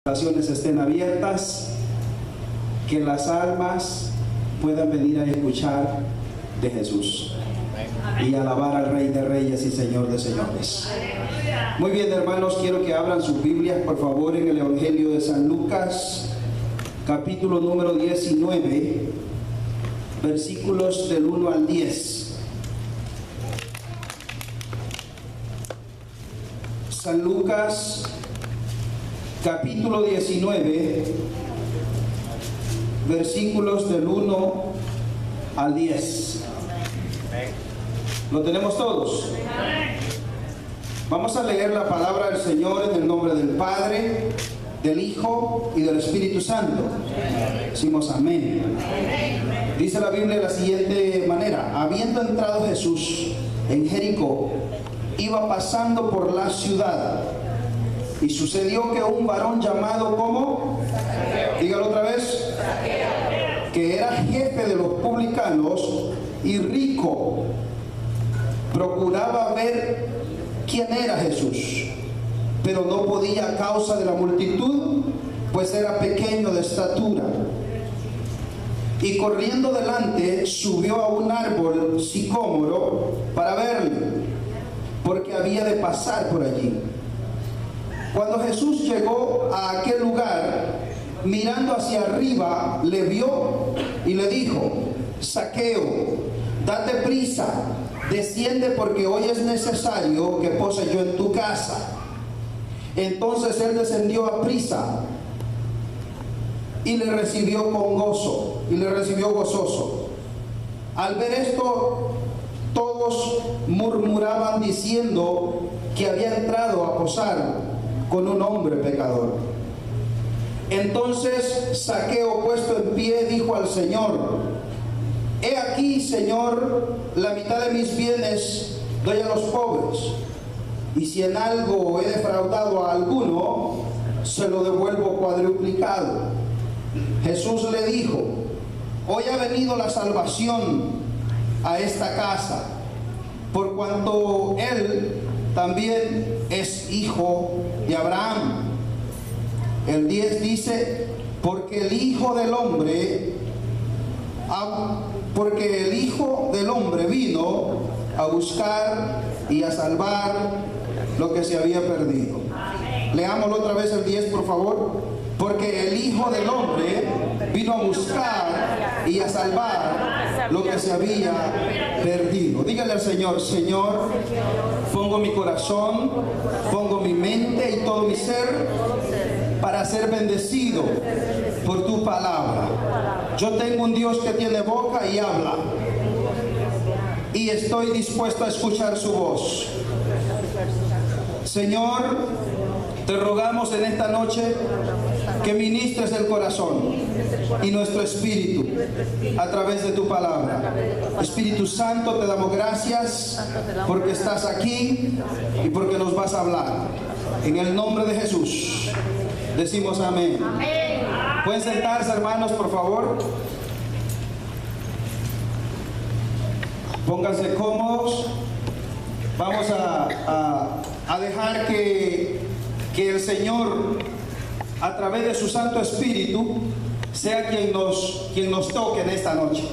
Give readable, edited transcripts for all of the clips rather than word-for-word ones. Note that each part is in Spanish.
Oraciones estén abiertas, que las almas puedan venir a escuchar de Jesús y alabar al Rey de Reyes y Señor de Señores. Muy bien, hermanos, quiero que abran sus Biblias, por favor, en el Evangelio de San Lucas, capítulo número 19, versículos del 1 al 10. San Lucas, capítulo 19, versículos del 1 al 10. ¿Lo tenemos todos? Vamos a leer la palabra del Señor en el nombre del Padre, del Hijo y del Espíritu Santo. Decimos amén. Dice la Biblia de la siguiente manera: habiendo entrado Jesús en Jericó, iba pasando por la ciudad. Y sucedió que un varón llamado como, dígalo otra vez, que era jefe de los publicanos y rico, procuraba ver quién era Jesús, pero no podía a causa de la multitud, pues era pequeño de estatura. Y corriendo delante, subió a un árbol sicómoro para verle, porque había de pasar por allí. Cuando Jesús llegó a aquel lugar, mirando hacia arriba, le vio y le dijo: Zaqueo, date prisa, desciende, porque hoy es necesario que pose yo en tu casa. Entonces él descendió a prisa y le recibió con gozo, y le recibió gozoso. Al ver esto, todos murmuraban diciendo que había entrado a posar con un hombre pecador. Entonces Zaqueo, puesto en pie, dijo al Señor: he aquí, Señor, la mitad de mis bienes doy a los pobres, y si en algo he defraudado a alguno, se lo devuelvo cuadruplicado. Jesús le dijo: hoy ha venido la salvación a esta casa, por cuanto él también es hijo de Abraham. El 10 dice: porque el Hijo del Hombre vino a buscar y a salvar lo que se había perdido. Leámoslo otra vez el 10, por favor. Porque el Hijo del Hombre vino a buscar y a salvar lo que se había perdido. Dígale al Señor: Señor, pongo mi corazón, pongo mi mente y todo mi ser para ser bendecido por tu palabra. Yo tengo un Dios que tiene boca y habla, y estoy dispuesto a escuchar su voz. Señor, te rogamos en esta noche que ministres el corazón y nuestro espíritu a través de tu palabra. Espíritu Santo, te damos gracias porque estás aquí y porque nos vas a hablar. En el nombre de Jesús decimos amén. ¿Pueden sentarse, hermanos, por favor? Pónganse cómodos. Vamos a dejar que el Señor, a través de su Santo Espíritu, sea quien nos toque en esta noche.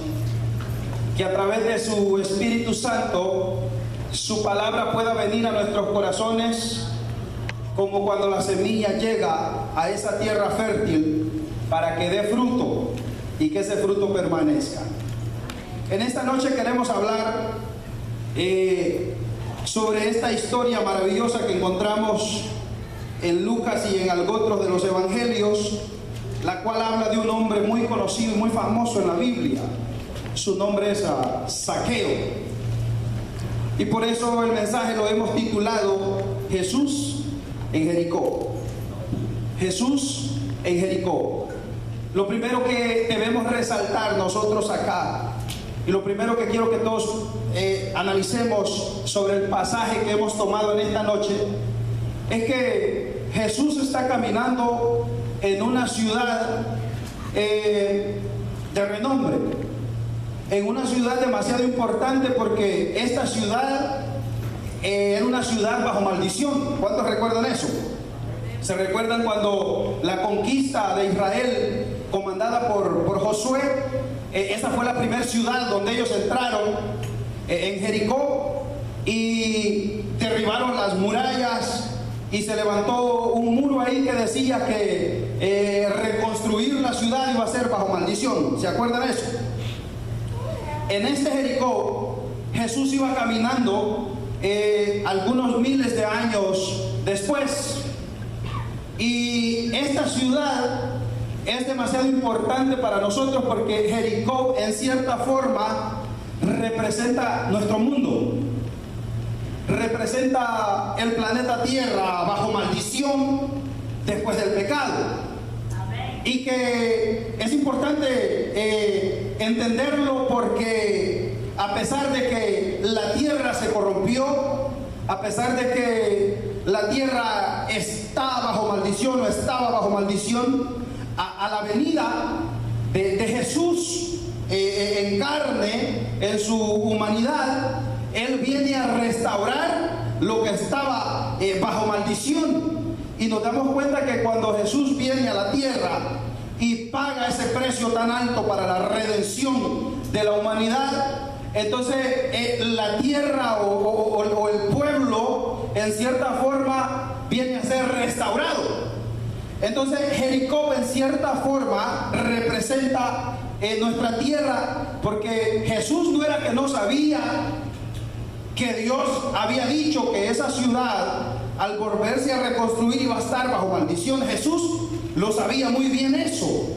Que a través de su Espíritu Santo, su palabra pueda venir a nuestros corazones como cuando la semilla llega a esa tierra fértil para que dé fruto y que ese fruto permanezca. En esta noche queremos hablar sobre esta historia maravillosa que encontramos en Lucas y en algunos de los evangelios, la cual habla de un hombre muy conocido y muy famoso en la Biblia. Su nombre es Zaqueo, y por eso el mensaje lo hemos titulado Jesús en Jericó. Jesús en Jericó. Lo primero que debemos resaltar nosotros acá, y lo primero que quiero que todos analicemos sobre el pasaje que hemos tomado en esta noche, es que Jesús está caminando en una ciudad de renombre, en una ciudad demasiado importante, porque esta ciudad era una ciudad bajo maldición. ¿Cuántos recuerdan eso? ¿Se recuerdan cuando la conquista de Israel, comandada por Josué, esa fue la primera ciudad donde ellos entraron, en Jericó, y derribaron las murallas y se levantó un muro ahí que decía que reconstruir la ciudad iba a ser bajo maldición? ¿Se acuerdan de eso? En este Jericó Jesús iba caminando algunos miles de años después, y esta ciudad es demasiado importante para nosotros porque Jericó en cierta forma representa nuestro mundo, representa el planeta Tierra bajo maldición después del pecado. Y que es importante entenderlo porque a pesar de que la tierra se corrompió, a pesar de que la tierra está bajo maldición o estaba bajo maldición, a la venida de Jesús en carne, en su humanidad, Él viene a restaurar lo que estaba bajo maldición. Y nos damos cuenta que cuando Jesús viene a la tierra y paga ese precio tan alto para la redención de la humanidad, entonces la tierra o el pueblo en cierta forma viene a ser restaurado. Entonces Jericó en cierta forma representa nuestra tierra, porque Jesús no era que no sabía que Dios había dicho que esa ciudad al volverse a reconstruir iba a estar bajo maldición. Jesús lo sabía muy bien eso,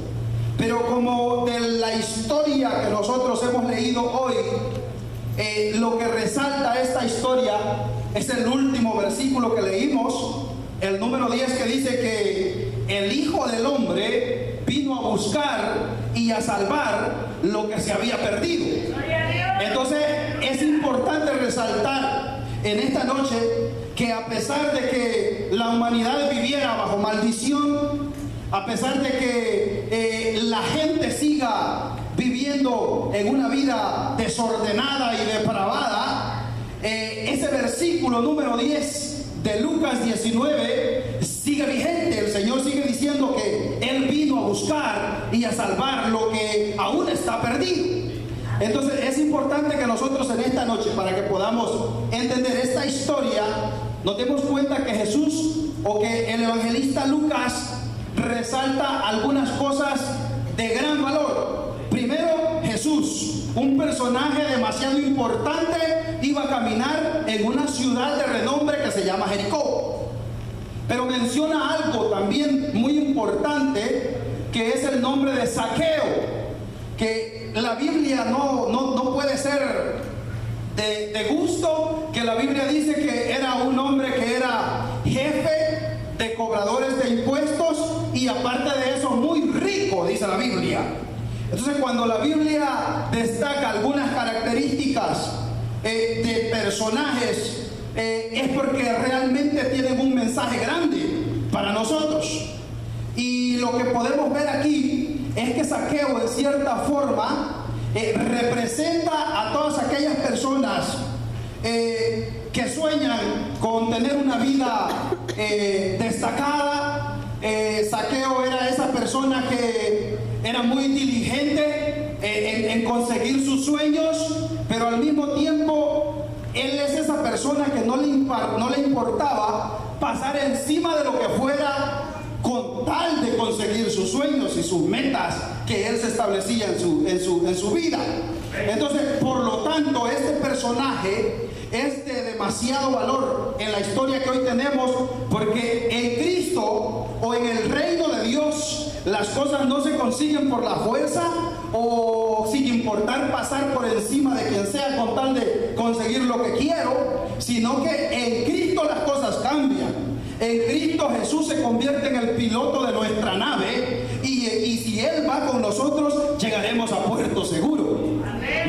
pero como de la historia que nosotros hemos leído hoy, lo que resalta esta historia es el último versículo que leímos, el número 10, que dice que el Hijo del Hombre vino a buscar y a salvar lo que se había perdido. Entonces es importante resaltar en esta noche que a pesar de que la humanidad viviera bajo maldición, a pesar de que la gente siga viviendo en una vida desordenada y depravada, ese versículo número 10 de Lucas 19 sigue vigente. El Señor sigue diciendo que Él vino a buscar y a salvar lo que aún está perdido. Entonces es importante que nosotros en esta noche, para que podamos entender esta historia, nos demos cuenta que Jesús, o que el evangelista Lucas, resalta algunas cosas de gran valor. Primero, Jesús, un personaje demasiado importante, iba a caminar en una ciudad de renombre que se llama Jericó. Pero menciona algo también muy importante, que es el nombre de Zaqueo, que la Biblia no puede ser de gusto, que la Biblia dice que era un hombre que era jefe de cobradores de impuestos y aparte de eso muy rico, dice la Biblia. Entonces cuando la Biblia destaca algunas características de personajes, es porque realmente tienen un mensaje grande para nosotros. Y lo que podemos ver aquí es que Zaqueo en cierta forma representa a todas aquellas personas que sueñan con tener una vida destacada. Zaqueo era esa persona que era muy diligente en conseguir sus sueños, pero al mismo tiempo él es esa persona que no le importaba pasar encima de lo que fuera con tal de conseguir sus sueños y sus metas que él se establecía en su vida. Entonces, por lo tanto, este personaje es de demasiado valor en la historia que hoy tenemos, porque en Cristo o en el reino de Dios las cosas no se consiguen por la fuerza o sin importar pasar por encima de quien sea con tal de conseguir lo que quiero, sino que en Cristo las cosas cambian. En Cristo Jesús se convierte en el piloto de nuestra nave y si Él va con nosotros, llegaremos a puerto seguro.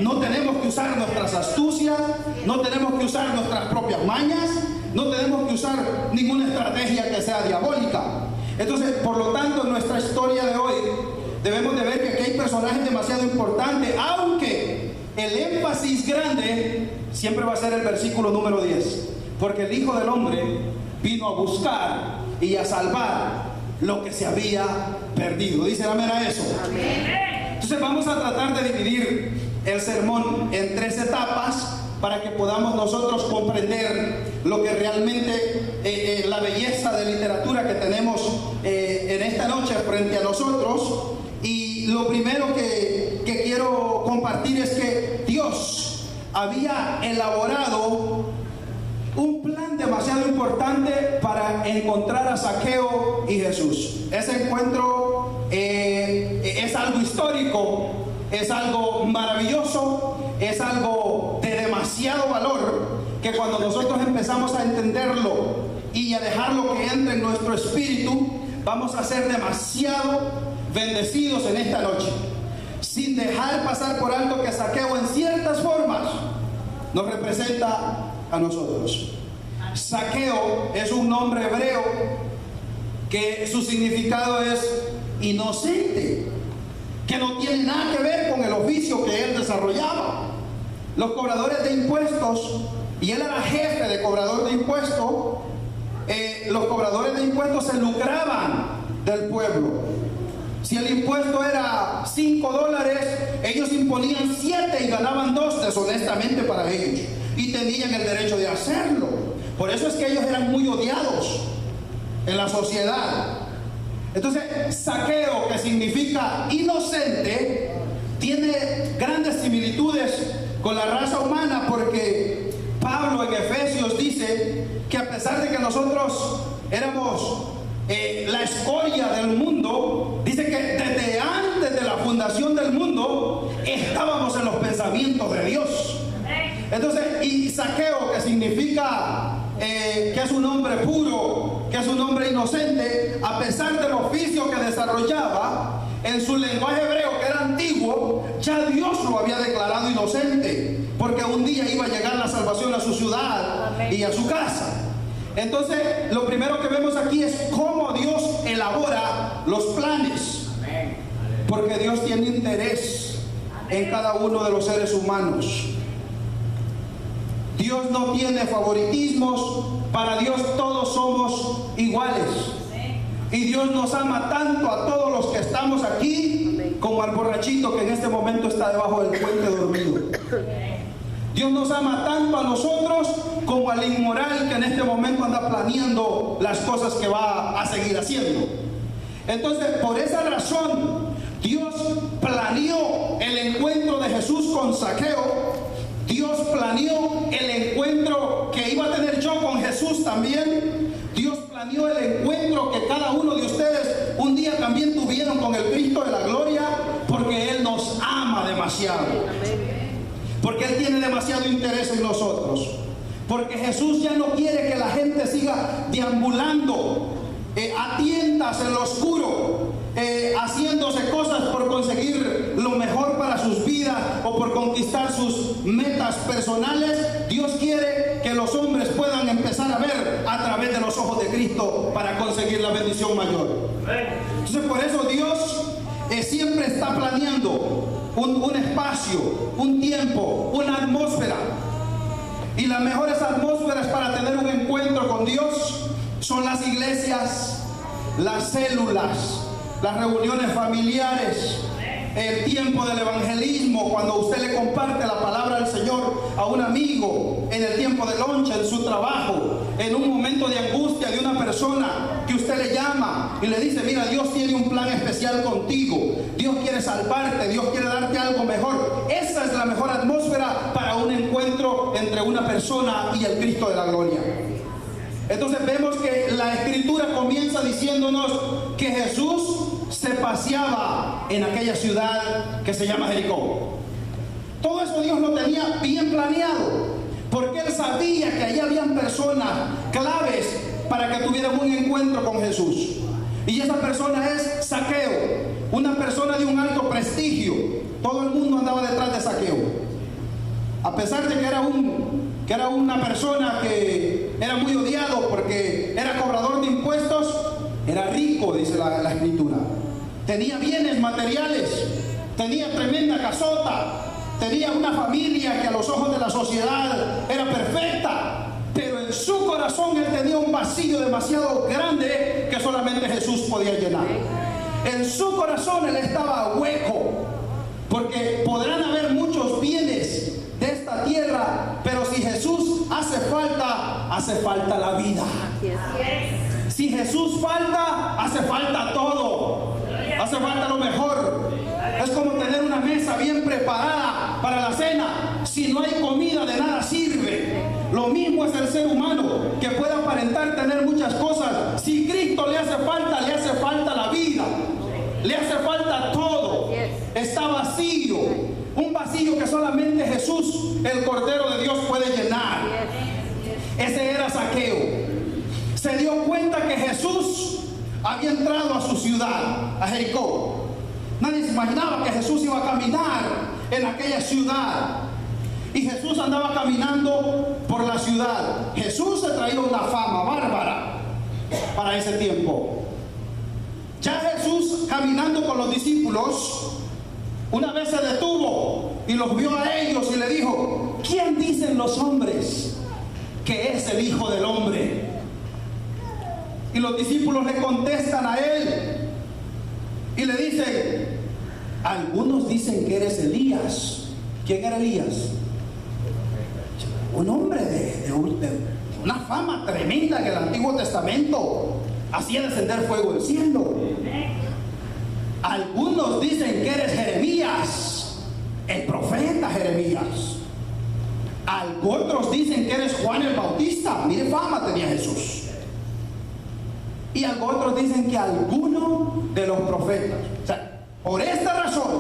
No tenemos que usar nuestras astucias, no tenemos que usar nuestras propias mañas, no tenemos que usar ninguna estrategia que sea diabólica. Entonces, por lo tanto, en nuestra historia de hoy debemos de ver que aquí hay personajes demasiado importantes, aunque el énfasis grande siempre va a ser el versículo número 10, porque el Hijo del Hombre vino a buscar y a salvar lo que se había perdido. ¿Dicen amén a eso? Amén. Entonces vamos a tratar de dividir el sermón en 3 etapas para que podamos nosotros comprender lo que realmente la belleza de literatura que tenemos en esta noche frente a nosotros. Y lo primero que quiero compartir es que Dios había elaborado un plan demasiado importante para encontrar a Zaqueo y Jesús. Ese encuentro es algo histórico, es algo maravilloso, es algo de demasiado valor, que cuando nosotros empezamos a entenderlo y a dejarlo que entre en nuestro espíritu, vamos a ser demasiado bendecidos en esta noche, sin dejar pasar por alto que Zaqueo en ciertas formas nos representa a nosotros. Zaqueo es un nombre hebreo que su significado es inocente, que no tiene nada que ver con el oficio que él desarrollaba. Los cobradores de impuestos, y él era jefe de cobrador de impuestos, los cobradores de impuestos se lucraban del pueblo. Si el impuesto era $5, ellos imponían 7 y ganaban 2 deshonestamente para ellos, y tenían el derecho de hacerlo. Por eso es que ellos eran muy odiados en la sociedad. Entonces, Zaqueo, que significa inocente, tiene grandes similitudes con la raza humana, porque Pablo en Efesios dice que a pesar de que nosotros éramos la escoria del mundo, dice que desde antes de la fundación del mundo estábamos en los pensamientos de Dios. Entonces, y Zaqueo, que significa que es un hombre puro, que es un hombre inocente, a pesar del oficio que desarrollaba, en su lenguaje hebreo, que era antiguo, ya Dios lo había declarado inocente, porque un día iba a llegar la salvación a su ciudad y a su casa. Entonces, lo primero que vemos aquí es cómo Dios elabora los planes, porque Dios tiene interés en cada uno de los seres humanos. Dios no tiene favoritismos. Para Dios todos somos iguales. Y Dios nos ama tanto a todos los que estamos aquí como al borrachito que en este momento está debajo del puente dormido. Dios nos ama tanto a nosotros como al inmoral que en este momento anda planeando las cosas que va a seguir haciendo. Entonces, por esa razón, Dios planeó el encuentro de Jesús con Zaqueo. Dios planeó el encuentro que iba a tener yo con Jesús también. Dios planeó el encuentro que cada uno de ustedes un día también tuvieron con el Cristo de la gloria, porque Él nos ama demasiado. Porque Él tiene demasiado interés en nosotros. Porque Jesús ya no quiere que la gente siga deambulando a tientas en lo oscuro, haciéndose cosas por conseguir lo mejor para sus vidas o por conquistar sus metas personales. Dios quiere que los hombres puedan empezar a ver a través de los ojos de Cristo para conseguir la bendición mayor. Entonces, por eso Dios siempre está planeando un espacio, un tiempo, una atmósfera. Y las mejores atmósferas para tener un encuentro con Dios son las iglesias, las células, las reuniones familiares, el tiempo del evangelismo, cuando usted le comparte la palabra del Señor a un amigo, en el tiempo de lonche, en su trabajo, en un momento de angustia de una persona que usted le llama y le dice: mira, Dios tiene un plan especial contigo, Dios quiere salvarte, Dios quiere darte algo mejor. Esa es la mejor atmósfera para un encuentro entre una persona y el Cristo de la gloria. Entonces vemos que la Escritura comienza diciéndonos que Jesús se paseaba en aquella ciudad que se llama Jericó. Todo eso Dios lo tenía bien planeado, porque Él sabía que allí habían personas claves para que tuvieran un encuentro con Jesús. Y esa persona es Zaqueo, una persona de un alto prestigio. Todo el mundo andaba detrás de Zaqueo, a pesar de que era una persona que era muy odiado porque era cobrador de impuestos. Era rico, dice la Escritura. Tenía bienes materiales, tenía tremenda casota, tenía una familia que a los ojos de la sociedad era perfecta, pero en su corazón él tenía un vacío demasiado grande que solamente Jesús podía llenar. En su corazón él estaba hueco, porque podrán haber muchos bienes de esta tierra, pero si Jesús hace falta la vida. Si Jesús falta, hace falta todo. Hace falta lo mejor. Es como tener una mesa bien preparada para la cena. Si no hay comida, de nada sirve. Lo mismo es el ser humano, que puede aparentar tener muchas cosas. Si Cristo le hace falta la vida. Le hace falta todo. Está vacío. Un vacío que solamente Jesús, el Cordero de Dios, puede llenar. Ese era Zaqueo. Se dio cuenta que Jesús había entrado a su ciudad, a Jericó. Nadie se imaginaba que Jesús iba a caminar en aquella ciudad. Y Jesús andaba caminando por la ciudad. Jesús se traía una fama bárbara para ese tiempo. Ya Jesús, caminando con los discípulos, una vez se detuvo y los vio a ellos y le dijo: ¿quién dicen los hombres que es el Hijo del Hombre? Y los discípulos le contestan a él y le dicen: algunos dicen que eres Elías. ¿Quién era Elías? Un hombre de una fama tremenda que el Antiguo Testamento hacía descender fuego del cielo. Algunos dicen que eres Jeremías, el profeta Jeremías. Otros dicen que eres Juan el Bautista. Mire, fama tenía Jesús. Y otros dicen que alguno de los profetas. O sea, por esta razón,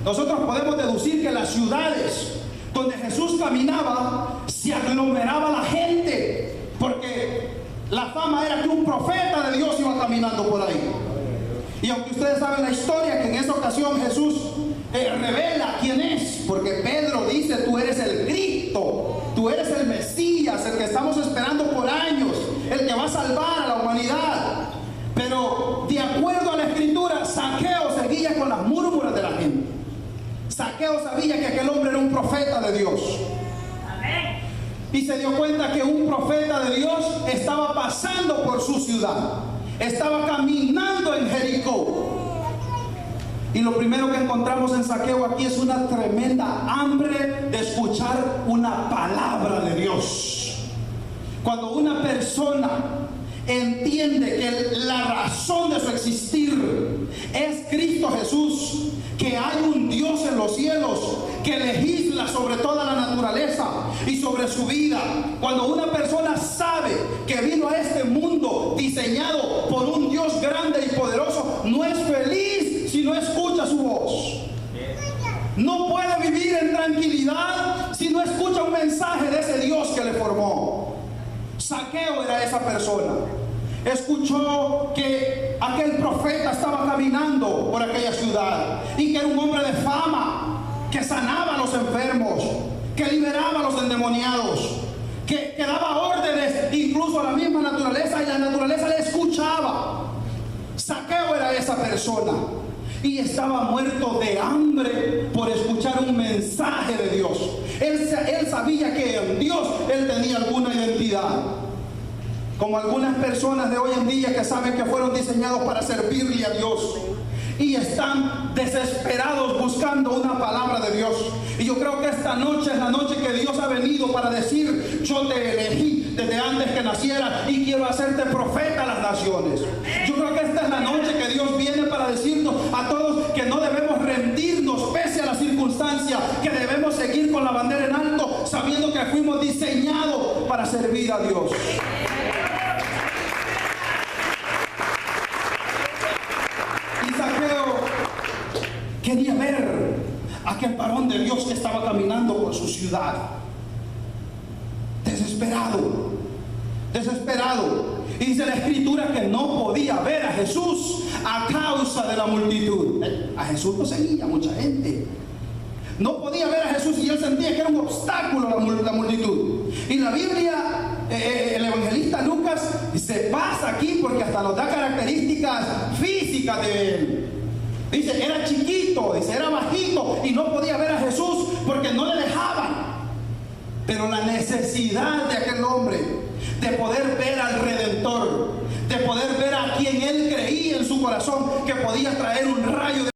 nosotros podemos deducir que las ciudades donde Jesús caminaba se aglomeraba la gente, porque la fama era que un profeta de Dios iba caminando por ahí. Y aunque ustedes saben la historia, que en esa ocasión Jesús revela quién es, porque Pedro dice: tú eres el Cristo, tú eres el Mesías, el que estamos esperando por años, el que va a salvar a la humanidad. Pero de acuerdo a la Escritura, Zaqueo seguía con las murmuras de la gente. Zaqueo sabía que aquel hombre era un profeta de Dios. Y se dio cuenta que un profeta de Dios estaba pasando por su ciudad, estaba caminando en Jericó. Y lo primero que encontramos en Zaqueo aquí es una tremenda hambre de escuchar una palabra de Dios. Cuando una persona entiende que la razón de su existir es Cristo Jesús, que hay un Dios en los cielos que legisla sobre toda la naturaleza y sobre su vida. Cuando una persona sabe que vino a este mundo diseñado por un Dios grande y poderoso, no es feliz si no escucha su voz. No puede vivir en tranquilidad si no escucha un mensaje de ese Dios que le formó. Zaqueo era esa persona. Escuchó que aquel profeta estaba caminando por aquella ciudad y que era un hombre de fama, que sanaba a los enfermos, que liberaba a los endemoniados, que daba órdenes incluso a la misma naturaleza, y la naturaleza le escuchaba. Zaqueo era esa persona y estaba muerto de hambre por escuchar un mensaje de Dios. Él sabía que en Dios él tenía alguna identidad. Como algunas personas de hoy en día que saben que fueron diseñados para servirle a Dios y están desesperados buscando una palabra de Dios. Y yo creo que esta noche es la noche que Dios ha venido para decir: yo te elegí desde antes que nacieras y quiero hacerte profeta a las naciones. Yo creo que esta es la noche que Dios viene para decirnos a todos que no debemos rendirnos pese a las circunstancias, que debemos seguir con la bandera en alto, sabiendo que fuimos diseñados para servir a Dios. Quería ver a aquel varón de Dios que estaba caminando por su ciudad, desesperado. Y dice la Escritura que no podía ver a Jesús a causa de la multitud. A Jesús lo seguía mucha gente. No podía ver a Jesús y él sentía que era un obstáculo la multitud. Y la Biblia, el evangelista Lucas se pasa aquí porque hasta nos da características físicas de él. Dice, era chiquito, dice, era bajito y no podía ver a Jesús porque no le dejaban. Pero la necesidad de aquel hombre de poder ver al Redentor, de poder ver a quien él creía en su corazón que podía traer un